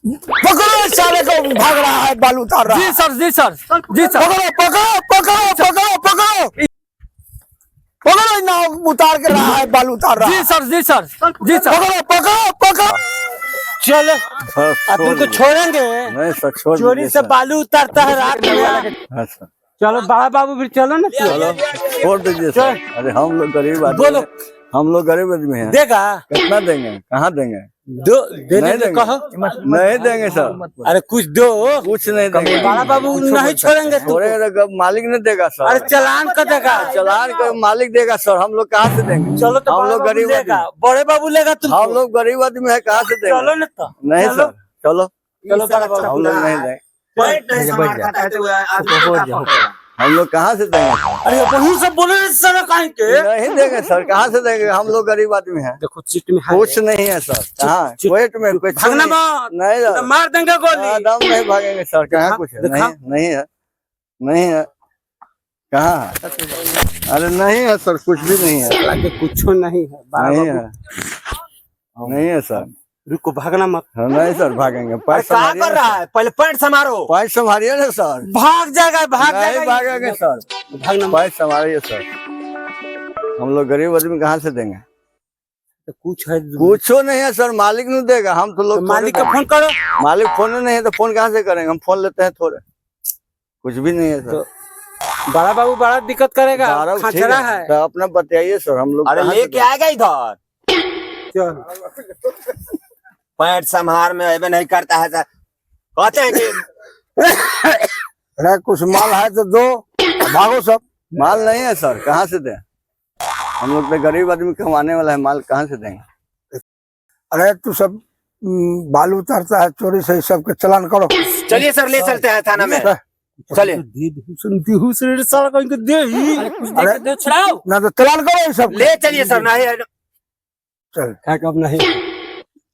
पकड़ो साले को, भाग रहा है, बालू उतार रहा है। जी सर, जी सर, जी सर। पकड़ो पकड़ो पकड़ो पकड़ो पकड़ो पकड़ो, नाव उतार के रहा है, बालू उतार रहा है। जी सर, जी सर, जी सर। पकड़ो पकड़ो पकड़ो। चलो तुमको छोड़ेंगे नहीं सर, छोड़ चोरी से बालू उतारता है रात में। हाँ सर, चलो बड़ा बाबू फिर चलो ना। चलो छोड़ दीजिए सर। अरे हम लोग गरीब आदमी बोलो। हैं, हम लोग गरीब आदमी हैं। देगा कितना देंगे, कहाँ देंगे? दो दे नहीं दे देंगे, कहो। नहीं देंगे सर, अरे कुछ दो। कुछ नहीं देंगे। बड़ा बाबू नहीं छोड़ेंगे तुमको। छोड़ेगा मालिक नहीं देगा सर। अरे चालान का देगा। चालान का मालिक देगा सर, हम लोग कहाँ से देंगे? चलो तो हम लोग गरीब लेगा, आदमी, बड़े बाबू लेगा तुम। हम लोग गरीब आदमी है, कहाँ से देंगे? चलो ना तो। नहीं चलो। सर, चलो चलो बड़ा बाबू। हम लोग नहीं देंगे, हम लोग कहाँ से देंगे सर? अरे वही सब बोले सर कहीं के। नहीं देंगे सर, कहाँ से देंगे? हम लोग गरीब आदमी हैं। देखो चिट में है। कुछ नहीं है सर, कहाँ क्वेट में कुछ भागना नहीं। मत। नहीं सर, मार देंगे गोली। दम नहीं भागेंगे सर, कहाँ कुछ है? दिखा। नहीं, नहीं है, नहीं है, कहाँ है? अरे नहीं है सर, कुछ भी नहीं है, आगे कुछ नहीं है। बड़ा नहीं बाबू। है, नहीं है सर। रुको भागना मत। हाँ, नहीं सर, भागेंगे। पैर क्या संभालिए कर ना रहा सर। है? पहले पैर संभालो। पैर संभालिए ना सर। भाग जाएगा, भाग नहीं जाएगा। भागेंगे सर, भागना मत। पैर संभालिए सर। हम लोग गरीब आदमी कहाँ से देंगे? तो कुछ है। कुछो नहीं है सर, मालिक नहीं देगा। हम तो लोग मालिक थोड़े का फोन करो। देंगे। मालिक फोन नहीं है तो फोन कहाँ से करेंगे? हम फोन लेते हैं थोड़े, कुछ भी नहीं है सर। बड़ा बाबू बड़ा दिक्कत करेगा। बारह ठीक खचरा है। तो अपना बताइए सर, हम लोग अरे कहाँ से लेके आएगा इधर। चल। पैर संभार में अबे नहीं करता है सर। कहते हैं कि अरे कुछ माल है तो दो, भागो सब। माल नहीं है सर, कहाँ से दें? हम लोग तो गरीब आदमी कमाने वाला है, माल कहाँ से देंगे? अरे तू सब बालू उतारता है, चोरी से सबके चालान करो। चलिए सर, ले चलते हैं थाना में। चलिए। अरे ना तो चालान करो ये सब। ले चलिए सर, नहीं है। चल कब नहीं।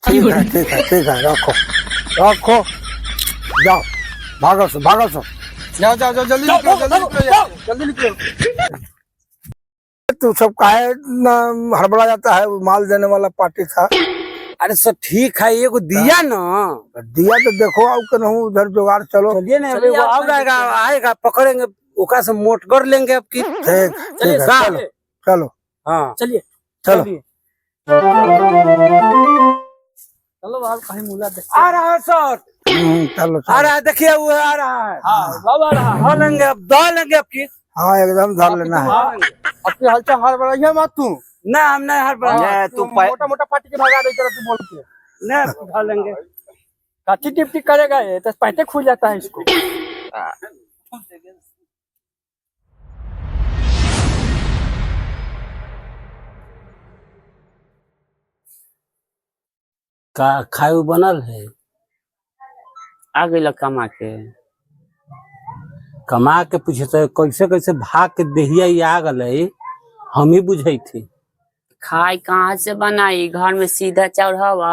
ठीक है ठीक है ठीक है, रखो रखो, जाओ भागो सो भागो सो। जाओ जाओ जाओ जल्दी निकलो, जल्दी निकलो, जल्दी निकलो। तू सब काहे ना हड़बड़ा जाता है? वो माल देने वाला पार्टी था। अरे सब ठीक है, ये को दिया ना। दिया तो देखो, आओ के नहीं उधर जुगाड़ चलो। चलिए ना, अभी वो आ जाएगा, आएगा पकड़ेंगे, ओका से मोट कर लेंगे अब की। ठीक ठीक है, चलो चलो। हाँ चलिए चलो चलो बाबू कहीं मुला दे। आ रहा है सर, चलो आ रहा है, देखिए वो आ रहा है। हाँ बाबा आ रहा है। हाँ लेंगे अब, दो लेंगे अब की। हाँ एकदम धर लेना है। अपनी हलचल हर बढ़ाइए मत तू। ना हम नहीं हर बढ़ा। तू मोटा मोटा पार्टी के भगा दे तू बोल के। ना धर लेंगे। काची टिप्टी करेगा ये तो पैंते खुल जाता है इसको। का खाए बनल है। आ गई कमा के पूछे तो कैसे कैसे भाग के देहिया ये आ गए, हम ही बुझे थी। खाए कहाँ से बनाई? घर में सीधा चढ़ावा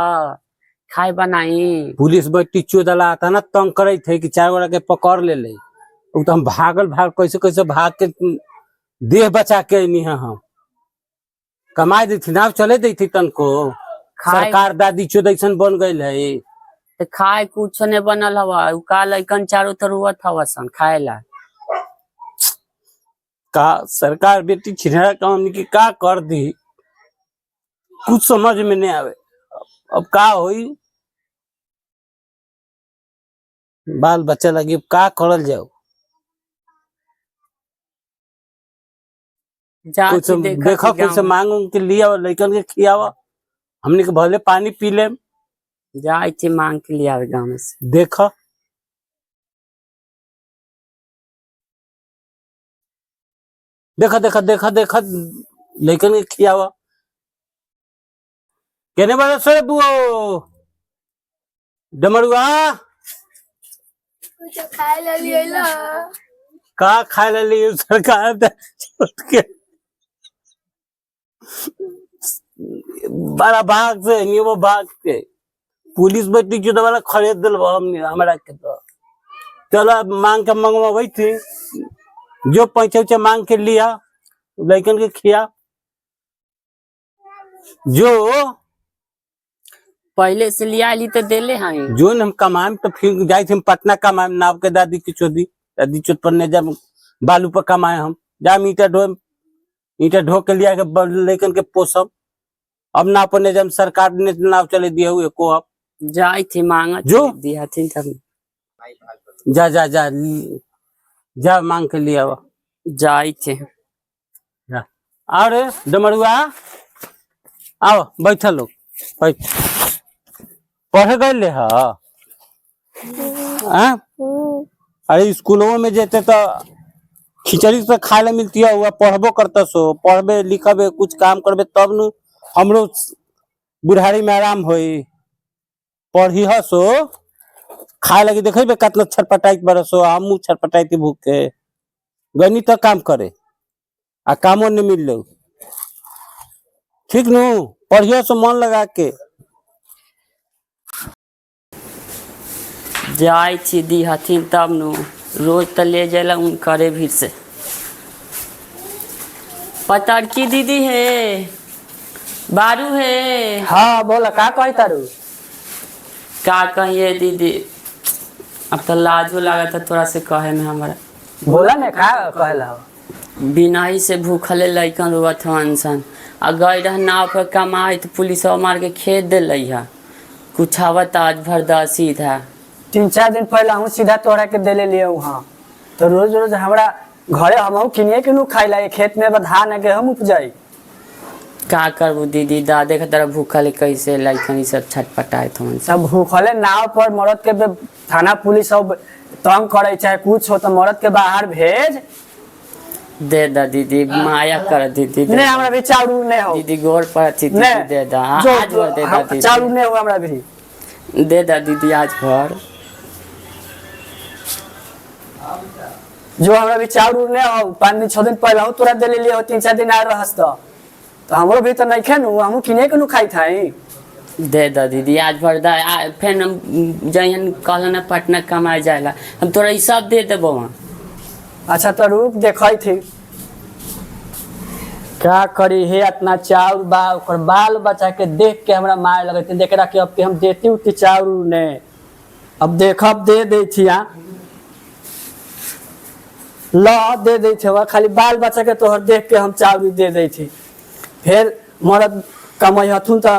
खाए बनाई। पुलिस बैठी चोदला आता ना, तंग करे थे कि 4 गोरा के पकड़ ले ले। तो हम भाग कैसे कैसे भाग के देह बचा के अनी है। हम कमाई दी थी ना, चले दी थी तन को। सरकार दादी चोदैसन बन गई है। तो खाए कुछ नहीं बनल हवा, का लइकन चारों तरफ हवा सन खाए ला। का सरकार बेटी छिड़ा काम की का कर दी, कुछ समझ में नहीं आवे। अब का होई, बाल बच्चा लगी अब का करल जाओ। कुछ देखा, कुछ मांग के लिया, लइकन के खियावा, हमने के भले पानी पी ले। जाए थे मांग के लिए आवे गाँव से। देखा देखा देखा देखा देखा लेकिन के खियावा। कहने वाला सर बुओ डमरुआ खाए ले लिए ला। का खाए ले लिए सरकार के बड़ा भाग से नहीं, वो भाग के पुलिस बैठी जो वाला खरीद दिल हमने हमारा के। तो चलो अब मांग के मंगवा वही थी, जो पैसा उचा मांग के लिया, लड़कन के खिया। जो पहले से लिया ली तो देले हैं। जो हम कमाएम तो फिर जाए थे हम पटना कमाएम नाव के दादी की चोदी दादी चोद पर ने जब बालू पर कमाए हम जाम ईटा ढो के लिया के लेकिन के पोसम अब नाव पर ने जब सरकार ने नाव चले दिए हुए को अब जाई थी मांगा जो? दिया थी तब जा जा जा जा मांग के लिया हुआ जाई थे। अरे डमरुआ आओ बैठा लोग बैठ पढ़े गए ले अरे स्कूलों में जेते तो खिचड़ी तो खाए ला मिलती है हुआ पढ़बो करता सो पढ़बे लिखबे कुछ काम करबे तब न हमरो बुढ़ारी में आराम होई पढ़ी सो खाए लगी देखे कितना छटपटाई बरसो हमू छटपटाई भूख के गनी तो काम करे आ कामो नहीं मिल लो ठीक नु पढ़ियो सो मन लगा के जाई थी दी हथिन तब नु रोज तो ले जाला उन करे भीड़ से। पतरकी दीदी है बारू है। हाँ बोला का कही तारू। का कहिए दीदी अब तो लाजो लगा था थोड़ा से कहे में हमारा। बोला ने का कहला बिना ही से भूखले लइकन रुआत सन आ गई रह नाव पर कमाई तो पुलिस मार के खेत दिल है कुछ आवत आज भर दसी था 3-4 दिन पहले हूँ सीधा तोड़ा के देले लिए हाँ तो रोज रोज हमारा घरे हम किनिए के नु खाइला खेत में धान है हम उपजाई का करबू दीदी दादे के तरह भूखले कैसे लइकन सब छटपटाए थे सब भूखले नाव पर मरद के थाना पुलिस सब तंग करे चाहे कुछ हो तो मरद के बाहर भेज दे दा दीदी माया कर दीदी नहीं हमरा भी चाउरू नहीं हो दीदी गोर पर थी दे दा आज भर दे दा दीदी चाउरू नहीं हो हमरा भी दे दा दीदी आज भर जो हमरा भी चाउरू नहीं हो 5 दिन 6 दिन पहले हो तोरा देले लिए हो 3-4 दिन आ रहस तो हमरो भी तो नहीं खेनु हमहू किने के नु खाई थाई दे दा दीदी आज भर दा फिर हम जहन कहला पटना कमाए जाएला हम तोरा ई सब दे देबो। अच्छा तो रुक देखई थी क्या करी है इतना चाउर बा ओकर बाल बच्चा के देख के हमरा मार लगते देखरा के अब के हम देती उती चाउर ने अब देखब दे दे थी ल दे दे थे खाली बाल बच्चा के तोहर देख के हम चाउर दे दे थी फिर मरद कमाई हथुन तो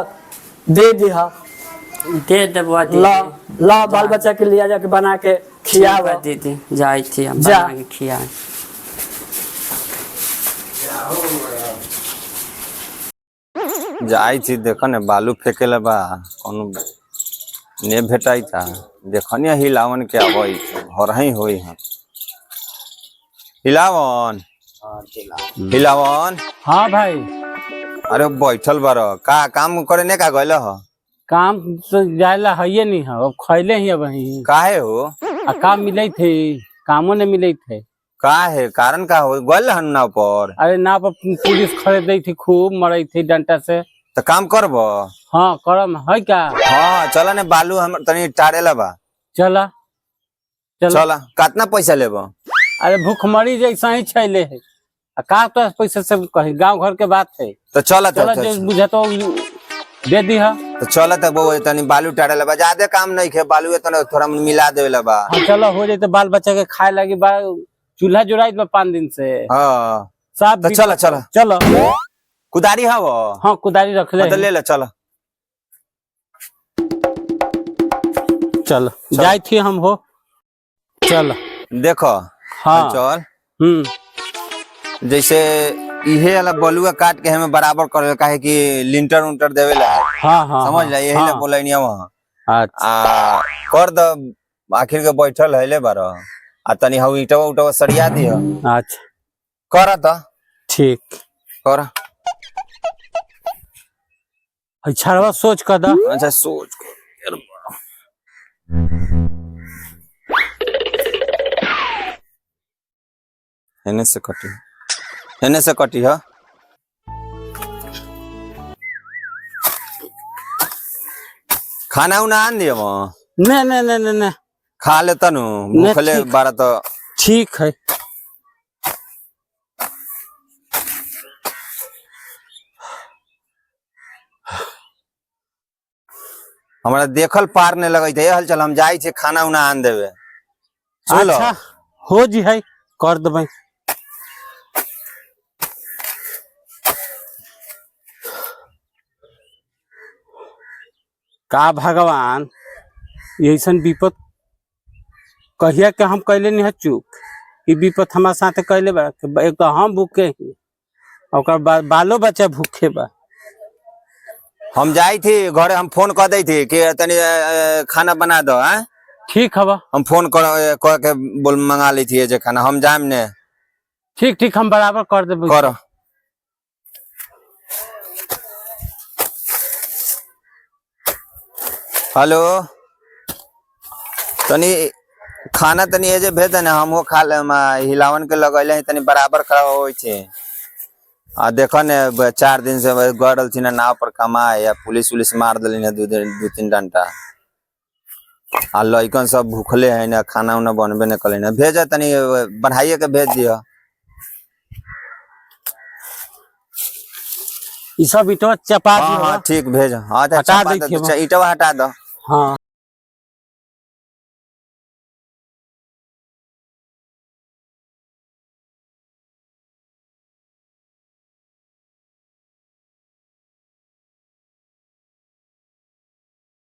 दे दिहा दे देबो ल दीदी ल बाल बच्चा के लिया जाके बना के खियावा दीदी जाई थी हम जा। बना के खियाए जाई थी देखो ने बालू फेंकेला बा कोनो ने भेटाई था देखनिया हिलावन के आवई घर ही होई है हिलावन हिलावन हाँ भाई अरे बैठल बार का काम करे ने का गइल ह काम तो जायला है नहीं है अब खैले ही अब वही काहे हो आ काम मिले थे कामों ने मिले थे का है कारण का हो गइल हन नाव पर अरे ना पर पुलिस खरीद थी खूब मरई थी डंटा से तो काम करब हाँ करम है क्या हाँ चला ने बालू हम तनी टारेला बा चला चला चला कितना पैसा लेब अरे भूखमरी जैसा ही छैले है आ का तो पैसा से कही गांव घर के बात है तो चला चला जो बुझा तो दे दी है तो चला तब वो तनी बालू टारेला बा ज्यादा काम नहीं खे बालू इतना थोड़ा मिला देवेला बा हाँ चलो हो जाए तो बाल बच्चा के खाए लगी बा चूल्हा जुड़ाई बा 5 दिन से हाँ साफ तो चला चला चलो कुदारी है वो हाँ कुदारी रख ले तो ले ले चला चलो जाए थी हम हो चलो देखो हाँ चल जैसे इहे वाला बलुआ काट के हमें बराबर करे काहे कि लिंटर उंटर देवेला है हाँ हाँ समझ ला यही ला हाँ। बोलैनिया वहां अच्छा आ कर द आखिर के बैठल हैले बार आ तनी हउ ईटवा उटवा सरिया दिह अच्छा कर त ठीक कर छड़वा सोच कर दा अच्छा सोच हेने से कटी है खाना उना आन दियो नहीं नहीं नहीं नहीं नहीं खा लेता नु भूखले ठीक। बारा तो ठीक है हमारा देखल पार नहीं लगे थे हल चल हम जाई छे खाना उना आन देवे चलो अच्छा हो जी है कर देबै। का भगवान ऐसन विपत कहिया के हम कैले नहीं है चूक ई विपत हमारे साथ कैले बा एक तो हम भूखे ही ओकर बाद बालो बच्चा भूखे बा। हम जाई थी घरे हम फोन कर दी थी कि तनी खाना बना दो हैं ठीक हवा हम फोन कर के बोल मंगा ली थी जे खाना हम जाम ने ठीक ठीक हम बराबर कर देबै। करो हेलो तनी खाना तनी एजे भेज देना हमहू खा ले हिलावन के लगैले तनी बराबर खराब होइ छे आ देखो ने 4 दिन से गड़ल थी ना नाव पर कमाए या पुलिस उलिस मार दिली ना 2-3 डंडा आ लइकन सब भूखले है ना खाना उना बनबे न कले ना भेज तनी बढ़ाइए के भेज दियो। ई सब इटवा चपा हाँ दियो हाँ ठीक भेज हाँ हटा दै छियै। ईटवा हटा दो। हाँ